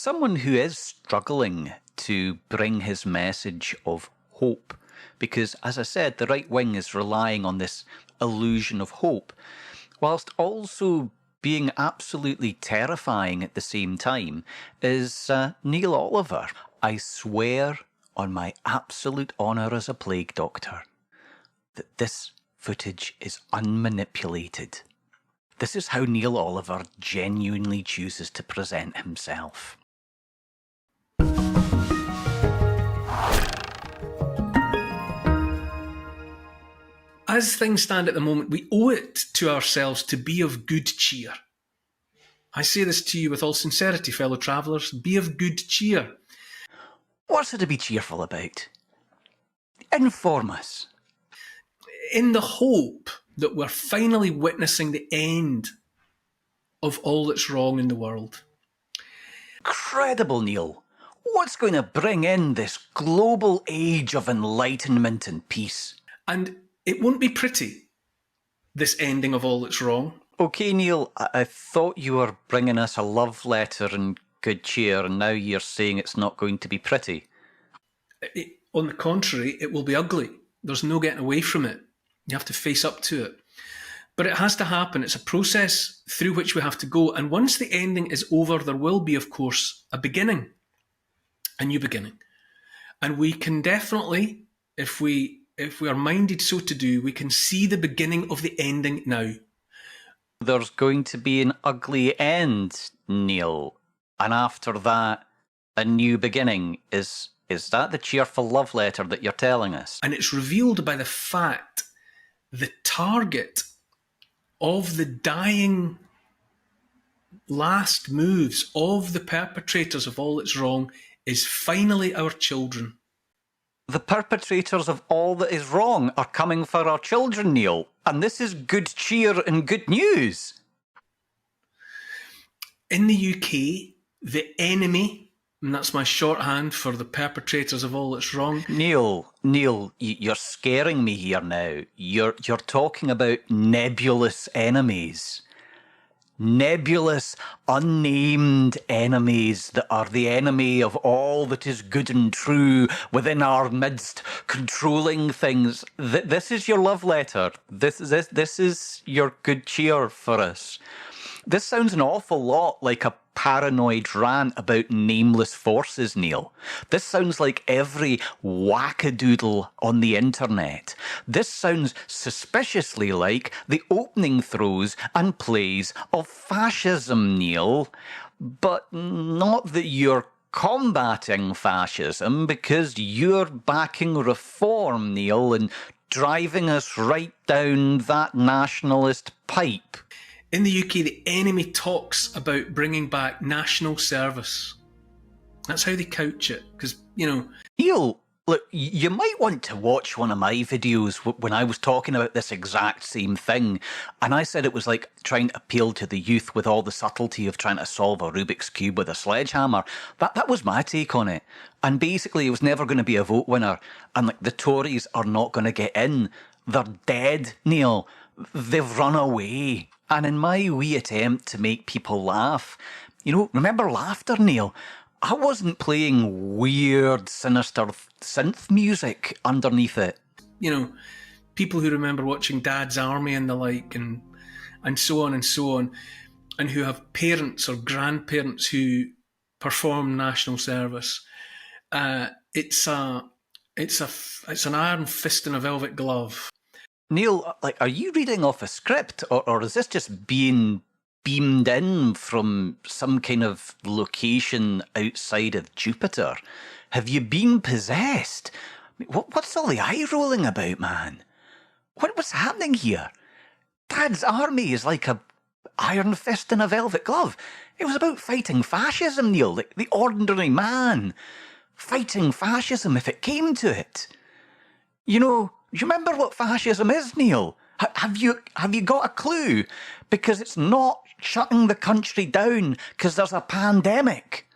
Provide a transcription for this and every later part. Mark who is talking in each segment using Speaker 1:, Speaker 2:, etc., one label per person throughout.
Speaker 1: someone who is struggling to bring his message of hope, because, as I said, the right wing is relying on this illusion of hope, whilst also being absolutely terrifying at the same time, is Neil Oliver. I swear on my absolute honour as a plague doctor that this footage is unmanipulated. This is how Neil Oliver genuinely chooses to present himself.
Speaker 2: As things stand at the moment, we owe it to ourselves to be of good cheer. I say this to you with all sincerity, fellow travellers. Be of good cheer.
Speaker 1: What's there to be cheerful about? Inform us.
Speaker 2: In the hope that we're finally witnessing the end of all that's wrong in the world.
Speaker 1: Incredible, Neil. What's going to bring in this global age of enlightenment and peace?
Speaker 2: And it won't be pretty, this ending of all that's wrong.
Speaker 1: Okay, Neil, I thought you were bringing us a love letter and good cheer, and now you're saying it's not going to be pretty.
Speaker 2: On the contrary, it will be ugly. There's no getting away from it. You have to face up to it. But it has to happen. It's a process through which we have to go. And once the ending is over, there will be, of course, a beginning, a new beginning. And we can definitely, if we are minded so to do, we can see the beginning of the ending now.
Speaker 1: There's going to be an ugly end, Neil. And after that, a new beginning. Is that the cheerful love letter that you're telling us?
Speaker 2: And it's revealed by the fact the target of the dying last moves of the perpetrators of all that's wrong is finally our children.
Speaker 1: The perpetrators of all that is wrong are coming for our children, Neil. And this is good cheer and good news.
Speaker 2: In the UK, the enemy, and that's my shorthand for the perpetrators of all that's wrong.
Speaker 1: Neil, you're scaring me here now. You're talking about nebulous enemies. Nebulous, unnamed enemies that are the enemy of all that is good and true within our midst, controlling things. This is your love letter. This is your good cheer for us. This sounds an awful lot like a paranoid rant about nameless forces, Neil. This sounds like every wackadoodle on the internet. This sounds suspiciously like the opening throws and plays of fascism, Neil. But not that you're combating fascism, because you're backing reform, Neil, and driving us right down that nationalist pipe.
Speaker 2: In the UK, the enemy talks about bringing back national service. That's how they couch it, because,
Speaker 1: Neil, look, you might want to watch one of my videos when I was talking about this exact same thing, and I said it was like trying to appeal to the youth with all the subtlety of trying to solve a Rubik's Cube with a sledgehammer. That was my take on it. And basically, it was never going to be a vote winner, and the Tories are not going to get in. They're dead, Neil. They've run away. And in my wee attempt to make people laugh, remember laughter, Neil? I wasn't playing weird, sinister synth music underneath it.
Speaker 2: People who remember watching Dad's Army and the like, and so on and so on, and who have parents or grandparents who perform national service. It's an iron fist in a velvet glove.
Speaker 1: Neil, are you reading off a script, or is this just being beamed in from some kind of location outside of Jupiter? Have you been possessed? What's all the eye rolling about, man? What's happening here? Dad's Army is like a iron fist in a velvet glove. It was about fighting fascism, Neil, the ordinary man. Fighting fascism if it came to it. Do you remember what fascism is, Neil? Have you got a clue? Because it's not shutting the country down because there's a pandemic.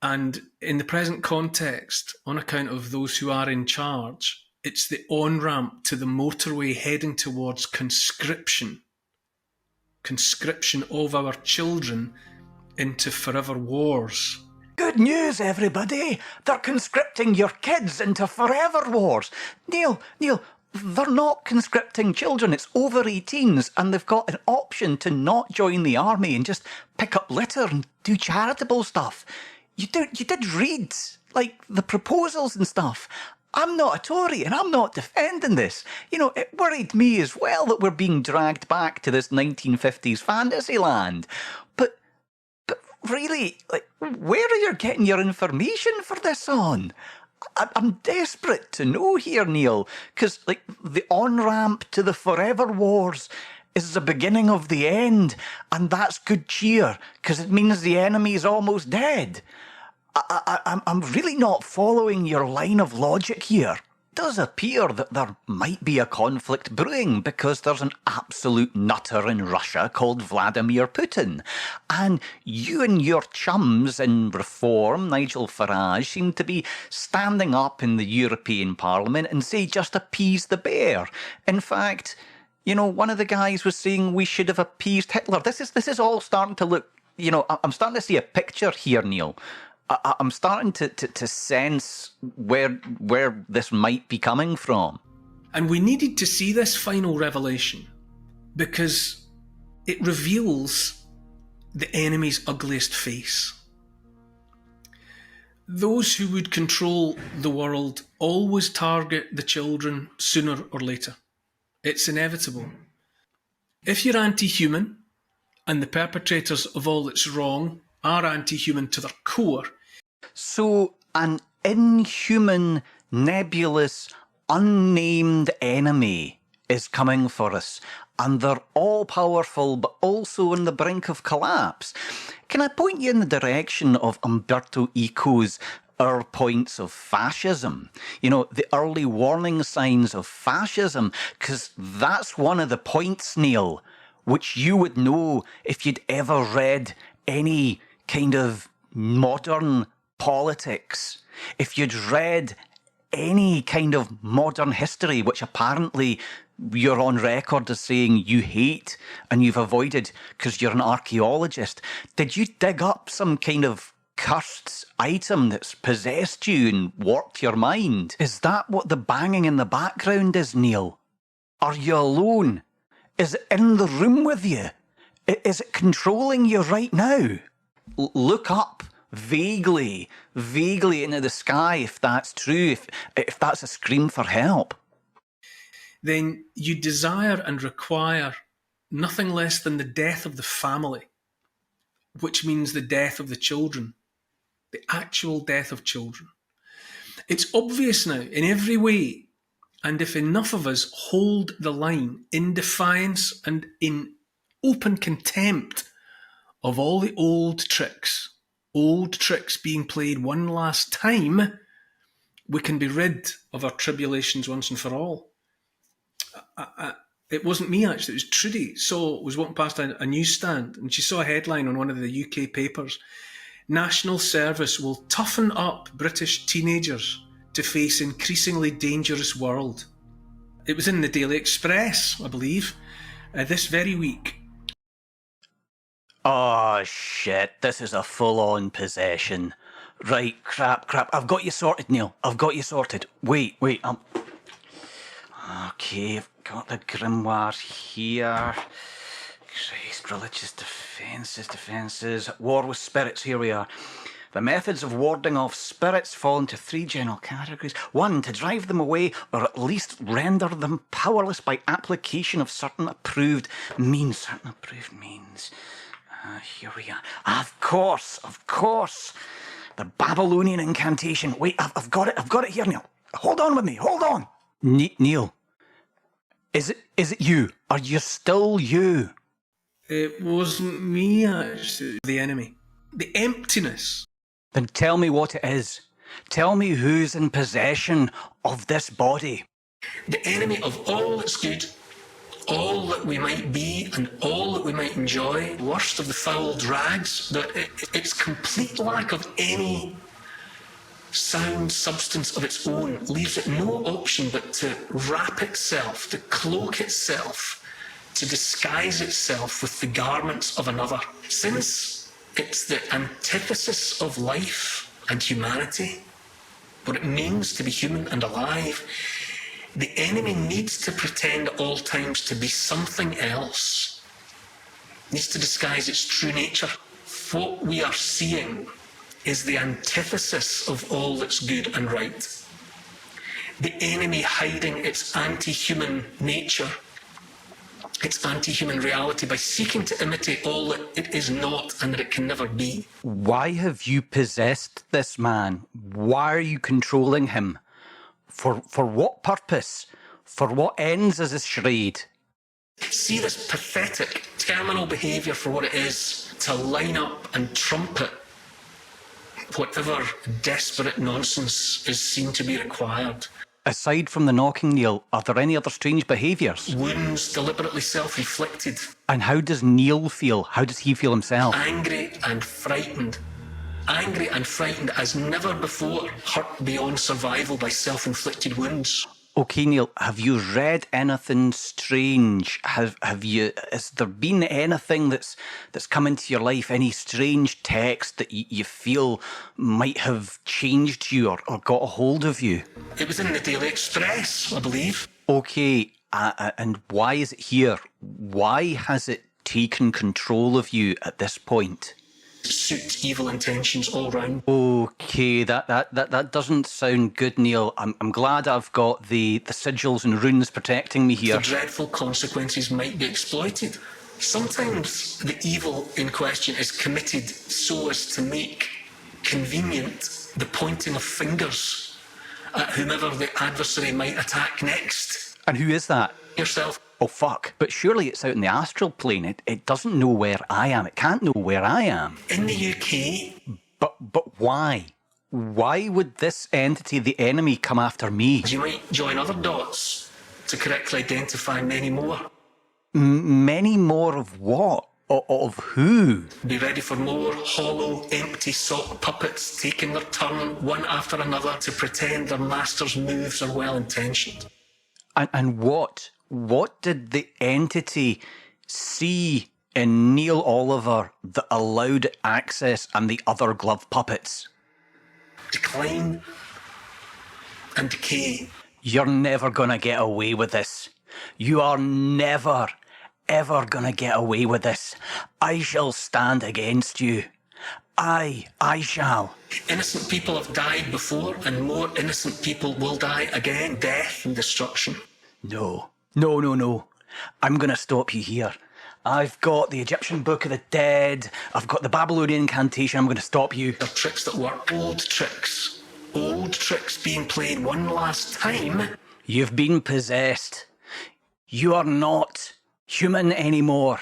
Speaker 2: And in the present context, on account of those who are in charge, it's the on-ramp to the motorway heading towards conscription. Conscription of our children into forever wars.
Speaker 1: Good news, everybody! They're conscripting your kids into forever wars. Neil, they're not conscripting children. It's over 18s, and they've got an option to not join the army and just pick up litter and do charitable stuff. You did read, like, the proposals and stuff. I'm not a Tory, and I'm not defending this. You know, it worried me as well that we're being dragged back to this 1950s fantasy land. But really, like, where are you getting your information for this on? I'm desperate to know here, Neil, because, like, the on-ramp to the forever wars is the beginning of the end, and that's good cheer, because it means the enemy's almost dead. I'm really not following your line of logic here. It does appear that there might be a conflict brewing because there's an absolute nutter in Russia called Vladimir Putin. And you and your chums in Reform, Nigel Farage, seem to be standing up in the European Parliament and say just appease the bear. In fact, you know, one of the guys was saying we should have appeased Hitler. This is all starting to look, you know, I'm starting to see a picture here, Neil. I'm starting to sense where this might be coming from.
Speaker 2: And we needed to see this final revelation because it reveals the enemy's ugliest face. Those who would control the world always target the children sooner or later. It's inevitable. If you're anti-human, and the perpetrators of all that's wrong are anti-human to their core.
Speaker 1: So an inhuman, nebulous, unnamed enemy is coming for us, and they're all-powerful but also on the brink of collapse. Can I point you in the direction of Umberto Eco's points of fascism? You know, the early warning signs of fascism, because that's one of the points, Neil, which you would know if you'd ever read any kind of modern politics, if you'd read any kind of modern history, which apparently you're on record as saying you hate and you've avoided because you're an archaeologist. Did you dig up some kind of cursed item that's possessed you and warped your mind? Is that what the banging in the background is, Neil? Are you alone? Is it in the room with you? Is it controlling you right now? Look up vaguely into the sky if that's true, if that's a scream for help.
Speaker 2: Then you desire and require nothing less than the death of the family, which means the death of the children, the actual death of children. It's obvious now in every way. And if enough of us hold the line in defiance and in open contempt of all the old tricks being played one last time, we can be rid of our tribulations once and for all. It wasn't me, actually. It was Trudy. Was walking past a newsstand and she saw a headline on one of the UK papers. National Service will toughen up British teenagers to face increasingly dangerous world. It was in the Daily Express, I believe, this very week.
Speaker 1: Oh, shit. This is a full-on possession. Right, crap. I've got you sorted, Neil. I've got you sorted. Wait. Okay, I've got the grimoire here. Christ, religious defences. War with spirits, here we are. The methods of warding off spirits fall into three general categories. 1, to drive them away or at least render them powerless by application of certain approved means. Here we are. Of course. The Babylonian incantation. Wait, I've got it here, Neil. Hold on with me, hold on. Neil, is it you? Are you still you?
Speaker 2: It wasn't me, actually. The enemy. The emptiness.
Speaker 1: Then tell me what it is. Tell me who's in possession of this body.
Speaker 2: The enemy of all that's good, all that we might be and all that we might enjoy, worst of the foul drags, its complete lack of any sound substance of its own leaves it no option but to wrap itself, to cloak itself, to disguise itself with the garments of another. Since It's the antithesis of life and humanity, what it means to be human and alive. The enemy needs to pretend at all times to be something else, needs to disguise its true nature. What we are seeing is the antithesis of all that's good and right. The enemy hiding its anti-human nature, its anti-human reality, by seeking to imitate all that it is not and that it can never be.
Speaker 1: Why have you possessed this man? Why are you controlling him? For what purpose? For what ends is this charade?
Speaker 2: See this pathetic terminal behaviour for what it is, to line up and trumpet whatever desperate nonsense is seen to be required.
Speaker 1: Aside from the knocking, Neil, are there any other strange behaviours?
Speaker 2: Wounds deliberately self-inflicted.
Speaker 1: And how does Neil feel? How does he feel himself?
Speaker 2: Angry and frightened. Angry and frightened as never before, hurt beyond survival by self-inflicted wounds.
Speaker 1: Okay, Neil, have you read anything strange? Has there been anything that's come into your life, any strange text that you feel might have changed you or got a hold of you?
Speaker 2: It was in the Daily Express, I believe.
Speaker 1: Okay, and why is it here? Why has it taken control of you at this point?
Speaker 2: Suit evil intentions all round.
Speaker 1: Okay, that doesn't sound good, Neil. I'm glad I've got the sigils and runes protecting me here.
Speaker 2: The dreadful consequences might be exploited. Sometimes the evil in question is committed so as to make convenient the pointing of fingers at whomever the adversary might attack next.
Speaker 1: And who is that?
Speaker 2: Yourself.
Speaker 1: Oh, fuck. But surely it's out in the astral plane. It doesn't know where I am. It can't know where I am.
Speaker 2: In the UK.
Speaker 1: But why? Why would this entity, the enemy, come after me?
Speaker 2: You might join other dots to correctly identify many more.
Speaker 1: Many more of what? Of who?
Speaker 2: Be ready for more hollow, empty sock puppets taking their turn, one after another, to pretend their master's moves are well-intentioned.
Speaker 1: And what? What did the entity see in Neil Oliver that allowed access and the other glove puppets?
Speaker 2: Decline and decay.
Speaker 1: You're never gonna get away with this. You are never, ever gonna get away with this. I shall stand against you. I shall.
Speaker 2: Innocent people have died before, and more innocent people will die again. Death and destruction.
Speaker 1: No. I'm going to stop you here. I've got the Egyptian Book of the Dead. I've got the Babylonian incantation. I'm going to stop you.
Speaker 2: They're tricks that work. Old tricks. Old tricks being played one last time.
Speaker 1: You've been possessed. You are not human anymore.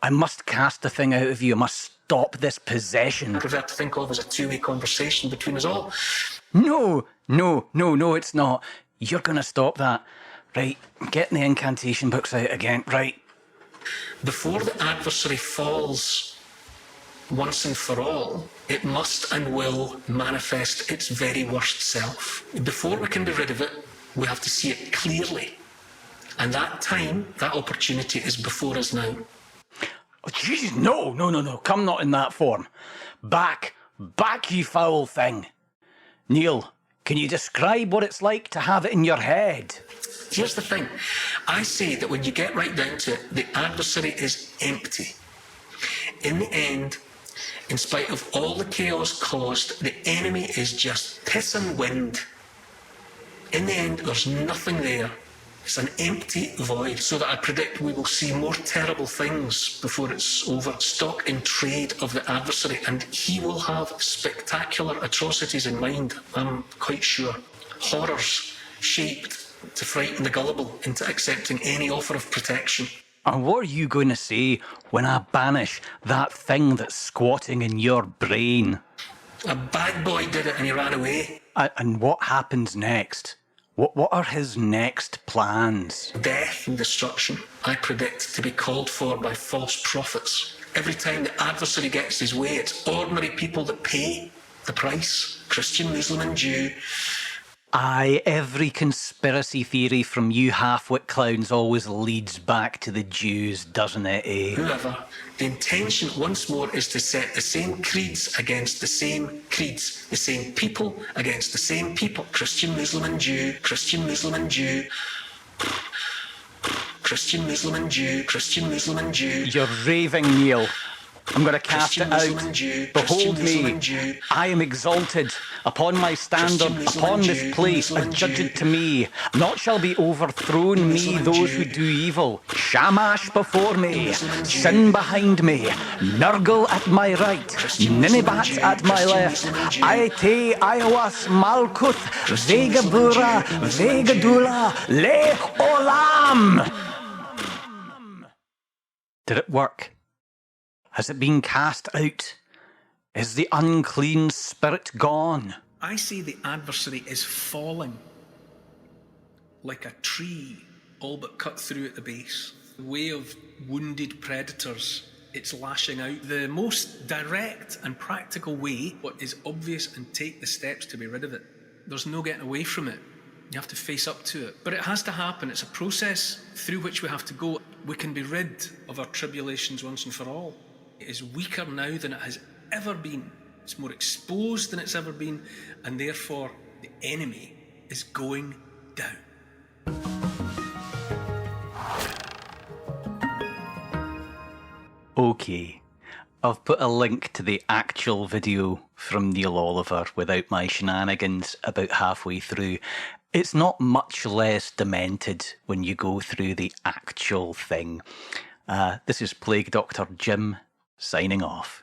Speaker 1: I must cast the thing out of you. I must stop this possession.
Speaker 2: I prefer to think of as a two-way conversation between us all.
Speaker 1: No, it's not. You're going to stop that. Right, getting the incantation books out again. Right.
Speaker 2: Before the adversary falls once and for all, it must and will manifest its very worst self. Before we can be rid of it, we have to see it clearly. And that time, that opportunity is before us now.
Speaker 1: Oh, Jesus, no. Come not in that form. Back, you foul thing. Neil, can you describe what it's like to have it in your head?
Speaker 2: Here's the thing. I say that when you get right down to it, the adversary is empty. In the end, in spite of all the chaos caused, the enemy is just piss and wind. In the end, there's nothing there. It's an empty void, so that I predict we will see more terrible things before it's over. Stock in trade of the adversary, and he will have spectacular atrocities in mind, I'm quite sure. Horrors shaped to frighten the gullible into accepting any offer of protection.
Speaker 1: And what are you going to say when I banish that thing that's squatting in your brain?
Speaker 2: A bad boy did it and he ran away.
Speaker 1: And what happens next? What are his next plans?
Speaker 2: Death and destruction, I predict, to be called for by false prophets. Every time the adversary gets his way, it's ordinary people that pay the price. Christian, Muslim and Jew.
Speaker 1: Aye, every conspiracy theory from you half-wit clowns always leads back to the Jews, doesn't it, eh?
Speaker 2: However, the intention once more is to set the same creeds against the same creeds, the same people against the same people. Christian, Muslim and Jew, Christian, Muslim and Jew, Christian, Muslim and Jew, Christian, Muslim and Jew.
Speaker 1: You're raving, Neil. I'm going to cast
Speaker 2: Christian,
Speaker 1: it
Speaker 2: Muslim
Speaker 1: out.
Speaker 2: and Jew,
Speaker 1: Behold
Speaker 2: Christian, Muslim
Speaker 1: me.
Speaker 2: and Jew.
Speaker 1: I am exalted upon my standard,
Speaker 2: Christian, Muslim
Speaker 1: upon
Speaker 2: and
Speaker 1: this
Speaker 2: Jew,
Speaker 1: place,
Speaker 2: Muslim and
Speaker 1: adjudged
Speaker 2: Jew.
Speaker 1: to me. Not shall be overthrown me
Speaker 2: Muslim and
Speaker 1: those
Speaker 2: Jew.
Speaker 1: who do evil. Shamash before me,
Speaker 2: Muslim and Jew.
Speaker 1: sin behind me, Nurgle at my right,
Speaker 2: Christian, Muslim and
Speaker 1: Ninibat
Speaker 2: Jew.
Speaker 1: at my
Speaker 2: Christian,
Speaker 1: left.
Speaker 2: Muslim and Jew.
Speaker 1: Aite, Iowas, Malkuth, Vega Bura, Vega Dula, Le Olam. Did it work? Has it been cast out? Is the unclean spirit gone?
Speaker 2: I say the adversary is falling like a tree, all but cut through at the base. The way of wounded predators, it's lashing out. The most direct and practical way, what is obvious, and take the steps to be rid of it. There's no getting away from it. You have to face up to it. But it has to happen. It's a process through which we have to go. We can be rid of our tribulations once and for all. It is weaker now than it has ever been. It's more exposed than it's ever been, and therefore the enemy is going down.
Speaker 1: Okay, I've put a link to the actual video from Neil Oliver without my shenanigans about halfway through. It's not much less demented when you go through the actual thing. This is Plague Doctor Jim signing off.